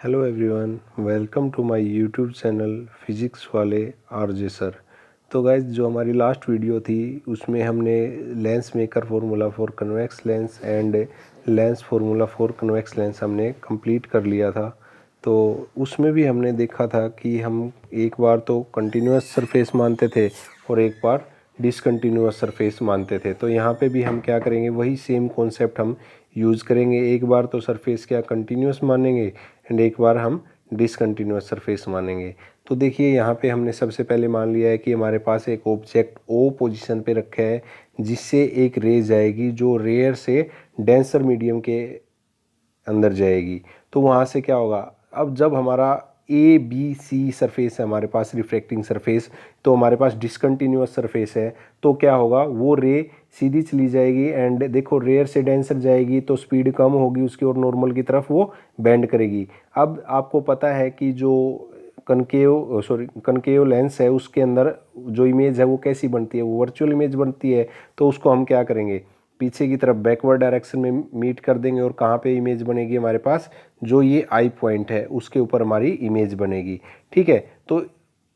Hello everyone, welcome to my YouTube channel physics वाले RJ sir. तो guys, जो हमारी लास्ट वीडियो थी उसमें हमने lens maker formula for convex lens and lens formula for convex lens हमने complete कर लिया था। तो उसमें भी हमने देखा था कि हम एक बार तो कंटिन्यूस सरफेस मानते थे और एक बार डिसकंटिन्यूस सरफेस मानते थे। तो यहाँ पे भी हम क्या करेंगे, वही सेम कॉन्सेप्ट हम यूज़ करेंगे। एक बार तो सरफेस क्या कंटिन्यूस मानेंगे एंड एक बार हम डिसकंटिन्यूस सरफेस मानेंगे। तो देखिए, यहाँ पे हमने सबसे पहले मान लिया है कि हमारे पास एक ऑब्जेक्ट ओ पोजीशन पे रखा है जिससे एक रे जाएगी जो रेयर से डेंसर मीडियम के अंदर जाएगी। तो वहाँ से क्या होगा, अब जब हमारा ए बी सी सरफेस है हमारे पास रिफ्रैक्टिंग सरफेस, तो हमारे पास डिसकंटिन्यूअस सरफेस है, तो क्या होगा, वो रे सीधी चली जाएगी एंड देखो रेयर से डेंसर जाएगी तो स्पीड कम होगी उसकी और नॉर्मल की तरफ वो बेंड करेगी। अब आपको पता है कि जो कनकेव लेंस है उसके अंदर जो इमेज है वो कैसी बनती है, वो वर्चुअल इमेज बनती है। तो उसको हम क्या करेंगे, पीछे की तरफ बैकवर्ड डायरेक्शन में मीट कर देंगे और कहाँ पे इमेज बनेगी हमारे पास, जो ये आई पॉइंट है उसके ऊपर हमारी इमेज बनेगी। ठीक है। तो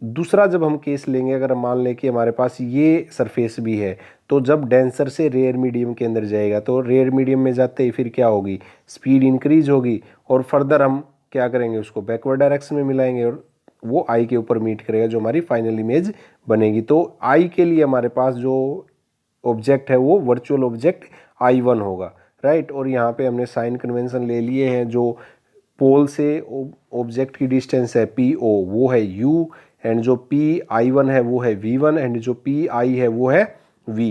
दूसरा जब हम केस लेंगे, अगर हम मान लें कि हमारे पास ये सरफेस भी है, तो जब डेंसर से रेयर मीडियम के अंदर जाएगा तो रेयर मीडियम में जाते ही फिर क्या होगी, स्पीड इंक्रीज होगी और फर्दर हम क्या करेंगे, उसको बैकवर्ड डायरेक्शन में मिलाएंगे और वो आई के ऊपर मीट करेगा जो हमारी फाइनल इमेज बनेगी। तो आई के लिए हमारे पास जो ऑब्जेक्ट है वो वर्चुअल ऑब्जेक्ट I1 होगा, राइट। और यहाँ पे हमने साइन कन्वेंशन ले लिए हैं, जो पोल से ऑब्जेक्ट की डिस्टेंस है PO वो है U एंड जो PI1 है वो है V1 एंड जो PI है वो है V।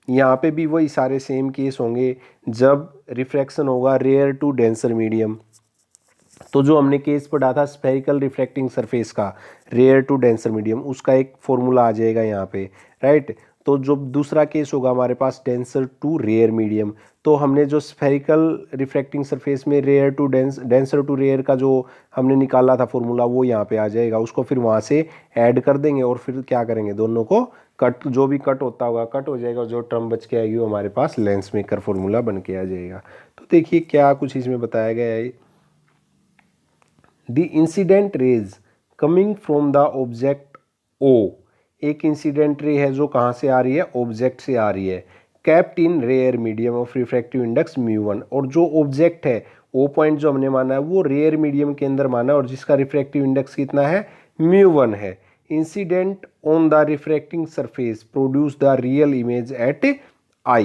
यहाँ पे भी वही सारे सेम केस होंगे जब रिफ्रैक्शन होगा रेयर टू डेंसर मीडियम। तो जो हमने केस पढ़ा था स्फेरिकल रिफ्रैक्टिंग सरफेस का रेयर टू डेंसर मीडियम, उसका एक फॉर्मूला आ जाएगा यहाँ पे, राइट। तो जो दूसरा केस होगा हमारे पास डेंसर टू रेयर मीडियम, तो हमने जो स्फेरिकल रिफ्रैक्टिंग सरफेस में rare to denser to rare का जो हमने निकाला था फॉर्मूला वो यहाँ पे आ जाएगा, उसको फिर वहाँ से ऐड कर देंगे और फिर क्या करेंगे, दोनों को कट, जो भी कट होता होगा कट हो जाएगा, जो टर्म बच के आएगी वो हमारे पास लेंस मेकर फॉर्मूला बन के आ जाएगा। तो देखिए क्या कुछ इसमें बताया गया है। The incident rays coming from the object O, एक इंसिडेंट रे है जो कहाँ से आ रही है, ऑब्जेक्ट से आ रही है, kept in rarer medium of refractive index μ1। और जो ऑब्जेक्ट है O पॉइंट जो हमने माना है वो रेयर मीडियम के अंदर माना है और जिसका रिफ्रैक्टिव इंडेक्स कितना है, μ1 है। Incident on the refracting surface produce the real image at I।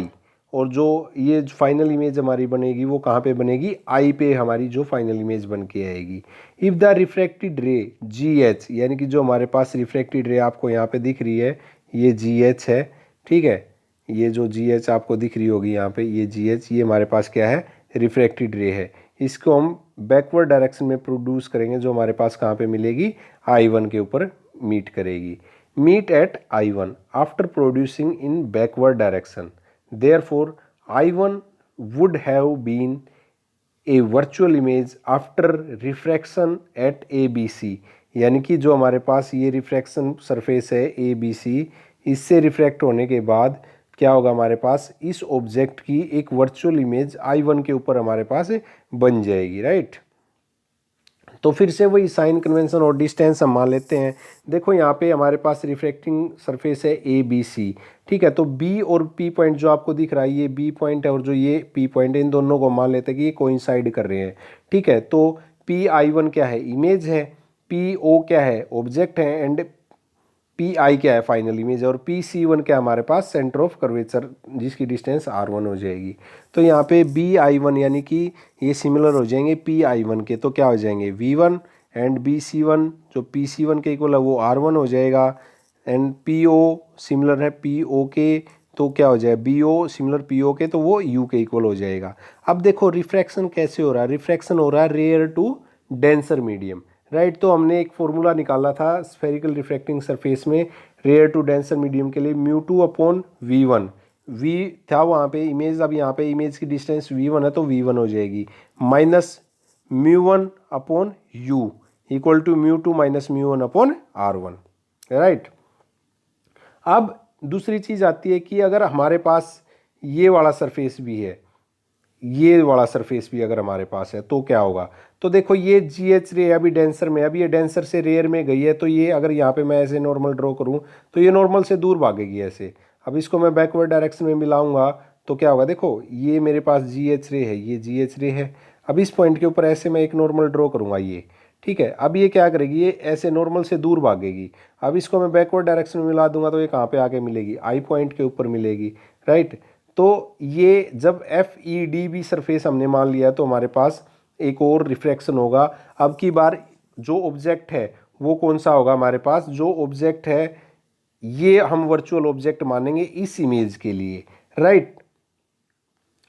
और जो ये फाइनल इमेज हमारी बनेगी वो कहाँ पे बनेगी, आई पे हमारी जो फाइनल इमेज बन के आएगी। इफ़ द रिफ्रैक्टेड रे GH, यानी कि जो हमारे पास रिफ्रैक्टेड रे आपको यहाँ पे दिख रही है ये GH है, ठीक है। ये जो GH आपको दिख रही होगी यहाँ पे, ये GH, ये हमारे पास क्या है, रिफ्रैक्टेड रे है। इसको हम बैकवर्ड डायरेक्शन में प्रोड्यूस करेंगे जो हमारे पास कहाँ पे मिलेगी, I1 के ऊपर मीट करेगी। Meet at I1 after producing in backward direction, therefore I1 would have been a virtual image after refraction at ABC। यानी कि जो हमारे पास ये रिफ्रैक्शन सरफेस है ABC, इससे रिफ्रैक्ट होने के बाद क्या होगा, हमारे पास इस ऑब्जेक्ट की एक वर्चुअल इमेज I1 के ऊपर हमारे पास बन जाएगी, राइट। तो फिर से वही साइन कन्वेंशन और डिस्टेंस हम मान लेते हैं। देखो यहाँ पे हमारे पास रिफ्रैक्टिंग सरफेस है ABC, ठीक है। तो B और P पॉइंट जो आपको दिख रहा है ये B पॉइंट है और जो ये P पॉइंट है, इन दोनों को मान लेते हैं कि ये कोइंसाइड कर रहे हैं, ठीक है। तो PI1 क्या है, इमेज है, PO क्या है, ऑब्जेक्ट है एंड PI क्या है, फाइनल इमेज, और PC1 क्या है हमारे पास, सेंटर ऑफ कर्वेचर, जिसकी डिस्टेंस R1 हो जाएगी। तो यहाँ पे BI1 यानी कि ये सिमिलर हो जाएंगे PI1 के, तो क्या हो जाएंगे V1 एंड BC1 जो PC1 के इक्वल है वो R1 हो जाएगा एंड PO सिमिलर है PO के, तो क्या हो जाएगा, BO सिमिलर PO के, तो वो U के इक्वल हो जाएगा। अब देखो रिफ्रैक्शन कैसे हो रहा है, रिफ्रैक्शन हो रहा है rare to denser medium, right. तो हमने एक फॉर्मूला निकाला था स्फेरिकल रिफ्रैक्टिंग सरफेस में रेयर टू डेंसर मीडियम के लिए, μ2/V1। V था वहाँ पे इमेज, अब यहाँ पे इमेज की डिस्टेंस V1 है तो V1 हो जाएगी, minus μ1/U equal to μ2 minus μ1/R1, right. अब दूसरी चीज़ आती है कि अगर हमारे पास ये वाला सरफेस भी है, ये वाला सरफेस भी अगर हमारे पास है तो क्या होगा, तो देखो ये जी एच रे अभी डेंसर में, अभी ये डेंसर से रेयर में गई है, तो ये अगर यहाँ पे मैं ऐसे नॉर्मल ड्रॉ करूँ तो ये नॉर्मल से दूर भागेगी ऐसे। अब इसको मैं बैकवर्ड डायरेक्शन में मिलाऊंगा तो क्या होगा, देखो ये मेरे पास जी एच रे है, ये जी एच रे है। अब इस पॉइंट के ऊपर ऐसे मैं एक नॉर्मल ड्रॉ करूँगा ये, ठीक है। अब ये क्या करेगी, ये ऐसे नॉर्मल से दूर भागेगी। अब इसको मैं बैकवर्ड डायरेक्शन में मिला दूंगा तो ये कहाँ पे आके मिलेगी, आई पॉइंट के ऊपर मिलेगी, राइट। तो ये जब एफ ई डी भी सरफेस हमने मान लिया तो हमारे पास एक और रिफ्रैक्शन होगा। अब की बार जो ऑब्जेक्ट है वो कौन सा होगा हमारे पास, जो ऑब्जेक्ट है ये हम वर्चुअल ऑब्जेक्ट मानेंगे इस इमेज के लिए, राइट।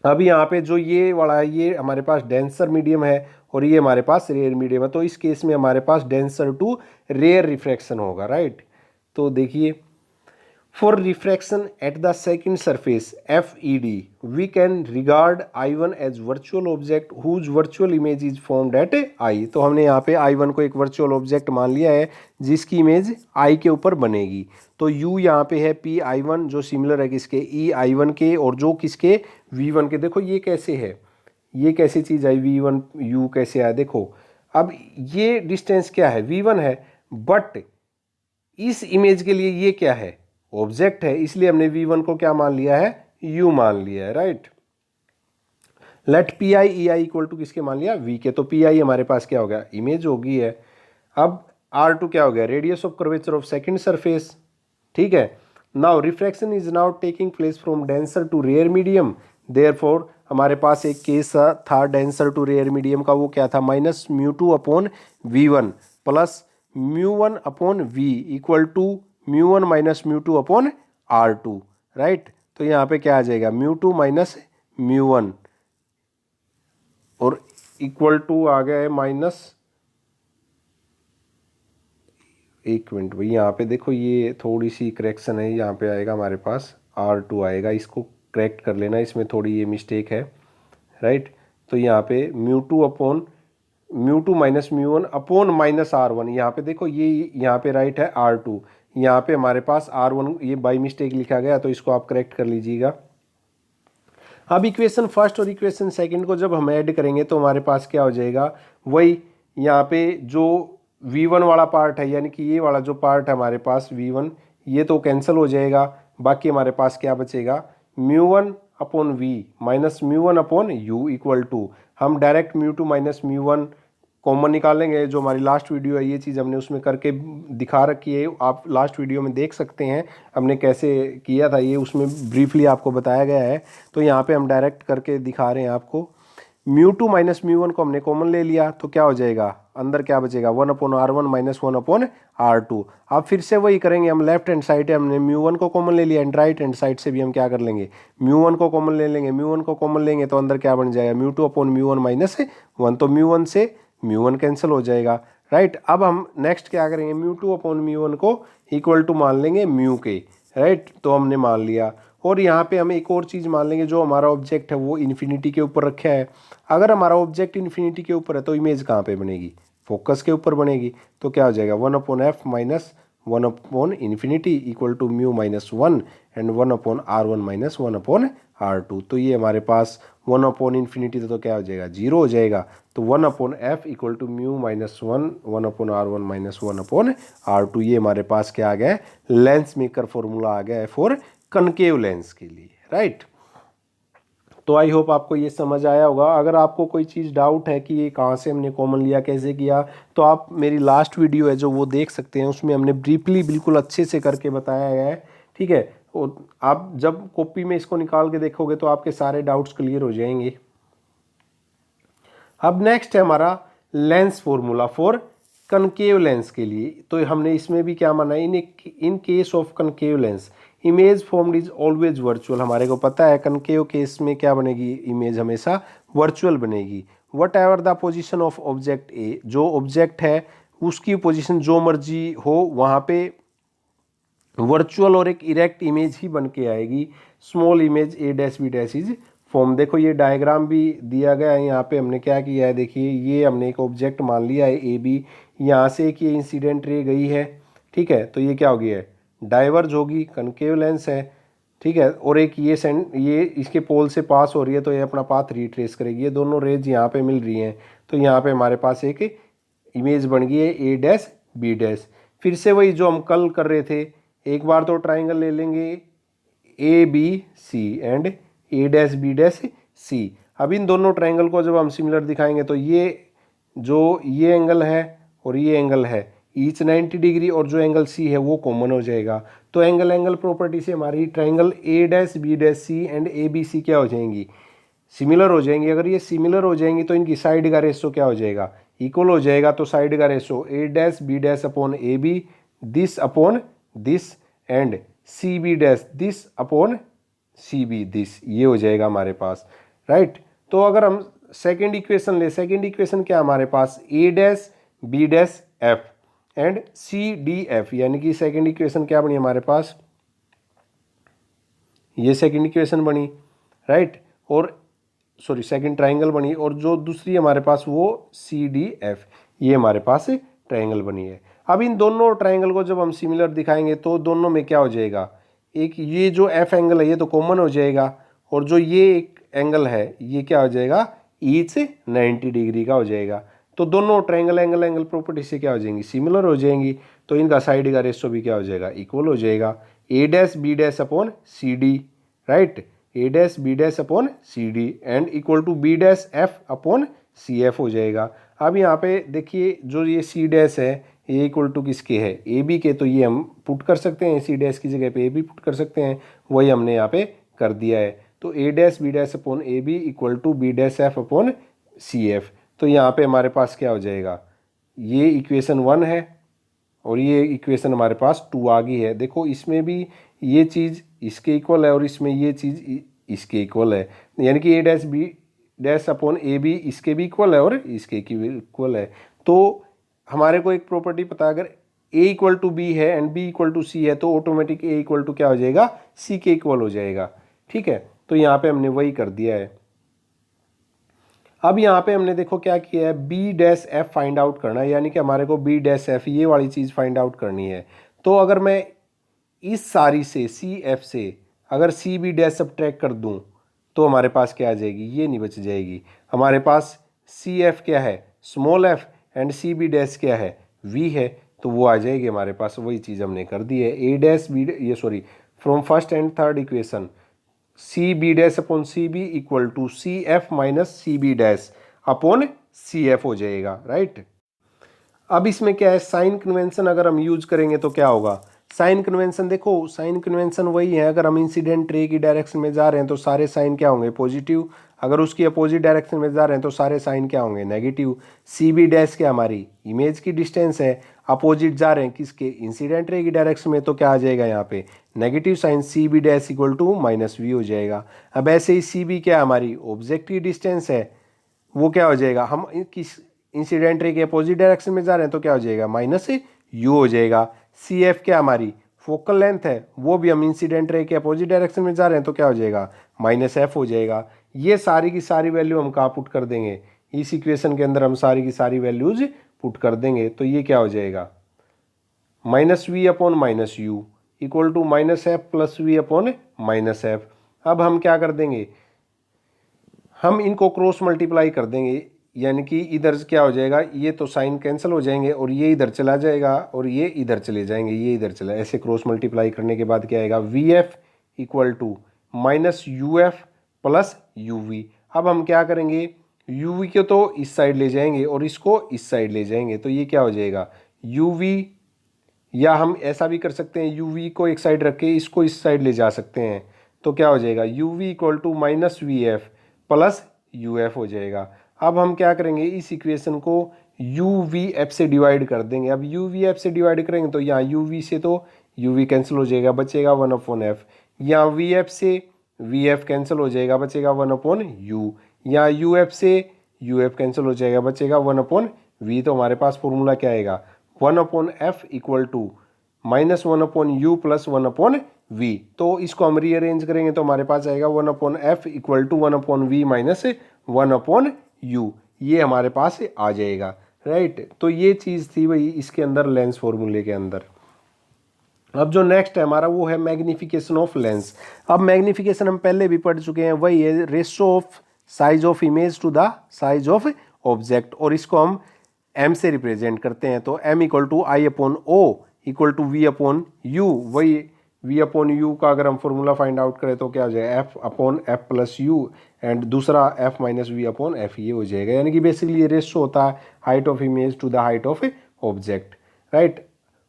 अब यहाँ पे जो ये वाला है ये हमारे पास डेंसर मीडियम है और ये हमारे पास रेयर मीडियम है, तो इस केस में हमारे पास डेंसर टू रेयर रिफ्रैक्शन होगा, राइट। तो देखिए, for refraction at the second surface FED we can regard I1 as virtual object whose virtual image is formed at I। तो हमने यहाँ पे I1 को एक वर्चुअल ऑब्जेक्ट मान लिया है जिसकी इमेज I के ऊपर बनेगी। तो U यहाँ पे है PI1 जो सिमिलर है किसके, EI1 के, और जो किसके, V1 के। देखो ये कैसे है, ये कैसी चीज़ आई, V1 U कैसे आया, देखो अब ये डिस्टेंस क्या है, V1 है, बट इस इमेज के लिए ये क्या है, ऑब्जेक्ट है, इसलिए हमने V1 को क्या मान लिया है, U मान लिया है, right. Let PI EI equal to किसके मान लिया, V के। तो PI हमारे पास क्या हो गया, इमेज होगी है। अब R2 क्या हो गया, radius of curvature of second surface, ठीक है। Now refraction is now taking place from denser to rare medium, therefore हमारे पास एक केस था डेंसर टू रेयर मीडियम का, वो क्या था, -μ2/V1 plus μ1 upon V equal to μ1 minus μ2 upon R2, right. तो यहाँ पे क्या आ जाएगा, μ2 माइनस μ1 और इक्वल टू आ गया है माइनस, एक मिनट भाई, यहाँ पे देखो ये थोड़ी सी करेक्शन है, यहाँ पे आएगा हमारे पास R2 आएगा, इसको करेक्ट कर लेना, इसमें थोड़ी ये मिस्टेक है, राइट। तो यहाँ पे μ2 माइनस μ1 अपॉन माइनस R1, यहाँ पे देखो ये यहाँ पे राइट है R2, यहाँ पे हमारे पास R1 ये बाई मिस्टेक लिखा गया, तो इसको आप करेक्ट कर लीजिएगा। अब इक्वेशन फर्स्ट और इक्वेशन सेकंड को जब हम ऐड करेंगे तो हमारे पास क्या हो जाएगा, वही यहाँ पे जो V1 वाला पार्ट है, यानी कि ये वाला जो पार्ट है हमारे पास V1, ये तो कैंसिल हो जाएगा, बाकी हमारे पास क्या बचेगा, μ1 upon V minus μ1 upon U equal to, हम डायरेक्ट μ2 माइनस μ1 कॉमन निकालेंगे। जो हमारी लास्ट वीडियो है ये चीज़ हमने उसमें करके दिखा रखी है, आप लास्ट वीडियो में देख सकते हैं हमने कैसे किया था, ये उसमें ब्रीफली आपको बताया गया है। तो यहाँ पे हम डायरेक्ट करके दिखा रहे हैं आपको। μ2 माइनस μ1 को हमने कॉमन ले लिया तो क्या हो जाएगा, अंदर क्या बचेगा, 1/R1 माइनस 1/R2। अब फिर से वही करेंगे, हम लेफ्ट हैंड साइड है, हमने μ1 को कॉमन ले लिया, एंड राइट हैंड साइड से भी हम क्या कर लेंगे, μ1 को कॉमन ले लेंगे। μ1 को कॉमन लेंगे तो अंदर क्या बन जाएगा, μ2/μ1 माइनस 1, तो μ1 से μ1 कैंसिल हो जाएगा, राइट। अब हम नेक्स्ट क्या करेंगे, μ2/μ1 को इक्वल टू मान लेंगे μ के, राइट। तो हमने मान लिया, और यहाँ पे हम एक और चीज़ मान लेंगे, जो हमारा ऑब्जेक्ट है वो इन्फिनिटी के ऊपर रखा है। अगर हमारा ऑब्जेक्ट इन्फिनिटी के ऊपर है तो इमेज कहाँ पे बनेगी, फोकस के ऊपर बनेगी। तो क्या हो जाएगा, 1/f minus 1/infinity equal to μ minus 1 and 1/R1 minus 1/R2। तो ये हमारे पास 1/infinity तो क्या हो जाएगा, 0 हो जाएगा। तो 1/f equal to μ minus 1 1/R1 minus 1/R2। ये हमारे पास क्या आ गया है, लेंस मेकर फॉर्मूला आ गया है फॉर कनकेव लेंस के लिए, राइट। तो आई होप आपको ये समझ आया होगा। अगर आपको कोई चीज़ डाउट है कि ये कहाँ से हमने कॉमन लिया, कैसे किया, तो आप मेरी लास्ट वीडियो है जो वो देख सकते हैं, उसमें हमने ब्रीफली बिल्कुल अच्छे से करके बताया गया है, ठीक है। और आप जब कॉपी में इसको निकाल के देखोगे तो आपके सारे डाउट्स क्लियर हो जाएंगे। अब नेक्स्ट है हमारा lens formula for concave lens के लिए। तो हमने इसमें भी क्या माना, in case of concave lens image formed is always virtual. हमारे को पता है कनकेव केस में क्या बनेगी, इमेज हमेशा वर्चुअल बनेगी। Whatever the position of object A, जो ऑब्जेक्ट है उसकी पोजिशन जो मर्जी हो वहाँ पे वर्चुअल और एक इरेक्ट इमेज ही बन के आएगी। Small image A dash B dash is form. देखो ये डायग्राम भी दिया गया है, यहाँ पे हमने क्या किया है, देखिए ये हमने एक ऑब्जेक्ट मान लिया है AB, यहाँ से एक ये इंसिडेंट रे गई है, ठीक है। तो ये क्या हो गया है, डाइवर्ज होगी, कनकेव लेंस है, ठीक है, और एक ये इसके पोल से पास हो रही है तो ये अपना पाथ रिट्रेस करेगी। ये दोनों रेज यहाँ पे मिल रही हैं तो यहाँ पे हमारे पास एक इमेज बन गई है ए डैश बी डैश। फिर से वही जो हम कल कर रहे थे, एक बार तो ट्राइंगल ले लेंगे A B C and A dash B dash C. अब इन दोनों ट्राइंगल को जब हम सिमिलर दिखाएंगे तो ये एंगल है और ये एंगल है ईच 90 डिग्री, और जो एंगल सी है वो कॉमन हो जाएगा। तो एंगल प्रॉपर्टी से हमारी triangle A dash B dash C and A B C क्या हो जाएंगी, सिमिलर हो जाएंगी। अगर ये सिमिलर हो जाएंगी तो इनकी साइड का रेशो क्या हो जाएगा, इक्वल हो जाएगा। तो साइड का ratio A dash B dash upon A B this upon this and C B dash this upon C B this, ये हो जाएगा हमारे पास, राइट। तो अगर हम सेकेंड इक्वेशन ले, सेकेंड इक्वेशन क्या हमारे पास, A dash B dash F and C D F, यानी कि सेकेंड इक्वेशन क्या बनी हमारे पास, ये सेकेंड इक्वेशन बनी, राइट। और सॉरी सेकेंड ट्राइंगल बनी, और जो दूसरी हमारे पास वो सी डी एफ, ये हमारे पास ट्राइंगल बनी है। अब इन दोनों ट्राइंगल को जब हम सिमिलर दिखाएंगे तो दोनों में क्या हो जाएगा, एक ये जो एफ एंगल है ये तो कॉमन हो जाएगा, और जो ये एक एंगल है ये क्या हो जाएगा, ईच 90 डिग्री का हो जाएगा। तो दोनों ट्राइंगल एंगल प्रॉपर्टी से क्या हो जाएंगी, सिमिलर हो जाएंगी। तो इनका साइड का रेशो भी क्या हो जाएगा, इक्वल हो जाएगा। A dash B dash upon C D, right, A dash B dash upon C D and equal to B dash F upon C F हो जाएगा। अब यहाँ पे देखिए जो ये सी डैश है ये इक्वल टू किसके है, ए बी के, तो ये हम पुट कर सकते हैं, सी डैश की जगह पे ए बी पुट कर सकते हैं, वही हमने यहाँ पे कर दिया है। तो A dash B dash upon A B equal to B dash F upon C F. तो यहाँ पे हमारे पास क्या हो जाएगा, ये इक्वेशन 1 है और ये इक्वेशन हमारे पास 2 आ गई है। देखो इसमें भी ये चीज़ इसके इक्वल है और इसमें ये चीज़ इसके इक्वल है, यानी कि A dash B dash upon A B इसके भी इक्वल है और इसके इक्वल है। तो हमारे को एक प्रॉपर्टी पता है, अगर ए इक्वल टू बी है एंड बी इक्वल टू सी है तो ऑटोमेटिक ए इक्वल टू क्या हो जाएगा, सी के इक्वल हो जाएगा, ठीक है। तो यहाँ पे हमने वही कर दिया है। अब यहाँ पे हमने देखो क्या किया है, B dash F find out करना है, यानी कि हमारे को बी डैश एफ ये वाली चीज़ फाइंड आउट करनी है। तो अगर मैं इस सारी से सी एफ से अगर सी बी डैश सब्ट्रैक्ट कर दूँ तो हमारे पास क्या आ जाएगी, ये नहीं बच जाएगी। हमारे पास सी एफ क्या है, small F, and C B dash क्या है, वी है, तो वो आ जाएगी हमारे पास। वही चीज़ हमने कर दी है, ए डैश बी, ये sorry from first and third equation C B dash upon C B equal to C F minus C B dash upon C F हो जाएगा, राइट। अब इसमें क्या है, साइन कन्वेंशन अगर हम यूज करेंगे तो क्या होगा, साइन कन्वेंशन देखो, साइन कन्वेंशन वही है, अगर हम इंसिडेंट रे की डायरेक्शन में जा रहे हैं तो सारे साइन क्या होंगे, पॉजिटिव। अगर उसकी अपोजिट डायरेक्शन में जा रहे हैं तो सारे साइन क्या होंगे, नेगेटिव। सी बी डैश क्या हमारी इमेज की डिस्टेंस है, अपोजिट जा रहे हैं किसके, इंसिडेंट रे की डायरेक्शन में, तो क्या आ जाएगा यहाँ पे negative sign, C B dash equal to minus V हो जाएगा। अब ऐसे ही सी बी क्या हमारी ऑब्जेक्ट की डिस्टेंस है, वो क्या हो जाएगा, हम किस इंसिडेंट रे के अपोजिट डायरेक्शन में जा रहे हैं तो क्या हो जाएगा, माइनस यू हो जाएगा। सी एफ क्या हमारी फोकल लेंथ है, वो भी हम इंसिडेंट रे के अपोजिट डायरेक्शन में जा रहे हैं तो क्या हो जाएगा, माइनस एफ हो जाएगा। ये सारी की सारी वैल्यू हम कहाँ पुट कर देंगे, इस इक्वेशन के अंदर हम सारी की सारी वैल्यूज पुट कर देंगे। तो ये क्या हो जाएगा, minus V upon minus U equal to minus F plus V upon minus F. अब हम क्या कर देंगे, हम इनको क्रॉस मल्टीप्लाई कर देंगे, यानी कि इधर क्या हो जाएगा, ये तो साइन कैंसिल हो जाएंगे और ये इधर चला जाएगा और ये इधर चले जाएंगे, ये इधर चला, ऐसे क्रॉस मल्टीप्लाई करने के बाद क्या आएगा, V F equal to minus U F plus U V. अब हम क्या करेंगे, यू वी को तो इस साइड ले जाएंगे और इसको इस साइड ले जाएंगे, तो ये क्या हो जाएगा यू वी, या हम ऐसा भी कर सकते हैं यू वी को एक साइड रख के इसको इस साइड ले जा सकते हैं, तो क्या हो जाएगा U V equal to minus V F plus U F हो जाएगा। अब हम क्या करेंगे, इस इक्वेशन को यू वी एफ से डिवाइड कर देंगे। अब यू वी एफ से डिवाइड करेंगे तो यहाँ यू वी से तो यू वी कैंसिल हो जाएगा, बचेगा 1/f। यहाँ वी एफ से वी एफ कैंसिल हो जाएगा, बचेगा 1/u। यहाँ यू एफ से यू एफ कैंसिल हो जाएगा, बचेगा 1/v। तो हमारे पास फॉर्मूला क्या आएगा, 1/f equal to minus 1/u plus 1/v। तो इसको हम रीअरेंज करेंगे तो हमारे पास आएगा 1/f equal to 1/v minus 1/u, ये हमारे पास आ जाएगा, राइट। तो ये चीज़ थी भाई इसके अंदर लेंस फॉर्मूले के अंदर। अब जो नेक्स्ट है हमारा वो है मैग्निफिकेशन ऑफ लेंस। अब मैग्निफिकेशन हम पहले भी पढ़ चुके हैं, वही है ratio of size of image to the size of object, और इसको हम m से रिप्रेजेंट करते हैं। तो m equal to I upon O equal to V upon U. वही v अपॉन यू का अगर हम फॉर्मूला फाइंड आउट करें तो क्या हो जाएगा, f upon F plus U, and दूसरा f minus V upon F, ये हो जाएगा। यानी कि बेसिकली ये रेशो होता है height of image to the height of object, right.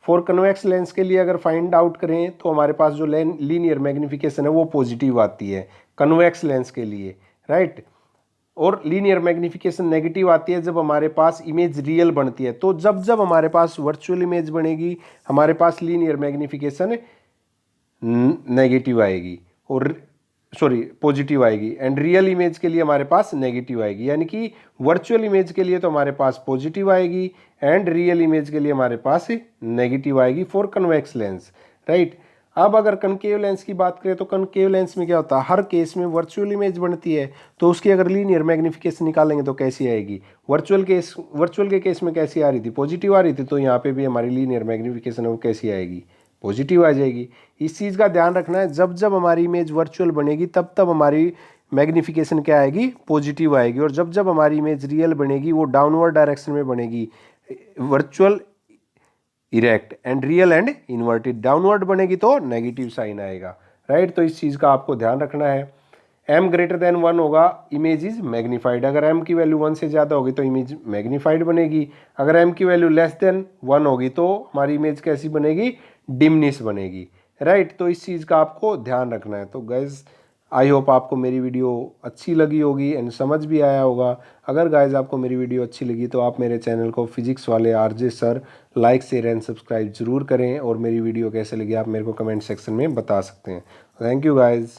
For convex lens के लिए अगर फाइंड आउट करें तो हमारे पास जो लीनियर मैग्निफिकेशन है वो पॉजिटिव आती है कन्वेक्स लेंस के लिए, राइट। और लीनियर मैग्निफिकेशन नेगेटिव आती है जब हमारे पास इमेज रियल बनती है। तो जब जब हमारे पास वर्चुअल इमेज बनेगी हमारे पास लीनियर मैग्निफिकेशन नेगेटिव आएगी, और सॉरी पॉजिटिव आएगी, एंड रियल इमेज के लिए हमारे पास नेगेटिव आएगी। यानी कि वर्चुअल इमेज के लिए तो हमारे पास पॉजिटिव आएगी एंड रियल इमेज के लिए हमारे पास नेगेटिव आएगी फॉर कन्वेक्स लेंस, राइट। अब अगर कनकेव लेंस की बात करें तो कनकेव लेंस में क्या होता है, हर केस में वर्चुअल इमेज बनती है, तो उसकी अगर लीनियर मैग्निफिकेशन निकालेंगे तो कैसी आएगी, वर्चुअल के केस में कैसी आ रही थी, पॉजिटिव आ रही थी, तो यहाँ पे भी हमारी लीनियर मैग्निफिकेशन है वो कैसी आएगी, पॉजिटिव आ जाएगी। इस चीज़ का ध्यान रखना है, जब जब हमारी इमेज वर्चुअल बनेगी तब तब हमारी मैग्निफिकेशन क्या आएगी, पॉजिटिव आएगी, और जब जब हमारी इमेज रियल बनेगी वो डाउनवर्ड डायरेक्शन में बनेगी, virtual erect and real and inverted. Downward बनेगी तो नेगेटिव साइन आएगा, राइट। तो इस चीज़ का आपको ध्यान रखना है। m ग्रेटर देन 1 होगा इमेज इज मैग्नीफाइड, अगर m की वैल्यू 1 से ज़्यादा होगी तो इमेज मैग्नीफाइड बनेगी, अगर m की वैल्यू लेस देन 1 होगी तो हमारी इमेज कैसी बनेगी, डिमनिश बनेगी, राइट। तो इस चीज़ का आपको ध्यान रखना है। तो गाइज आई होप आपको मेरी वीडियो अच्छी लगी होगी एंड समझ भी आया होगा। अगर गाइज आपको मेरी वीडियो अच्छी लगी तो आप मेरे चैनल को फिजिक्स वाले RJ sir like share and subscribe जरूर करें, और मेरी वीडियो कैसे लगी आप मेरे को कमेंट सेक्शन में बता सकते हैं। Thank you guys.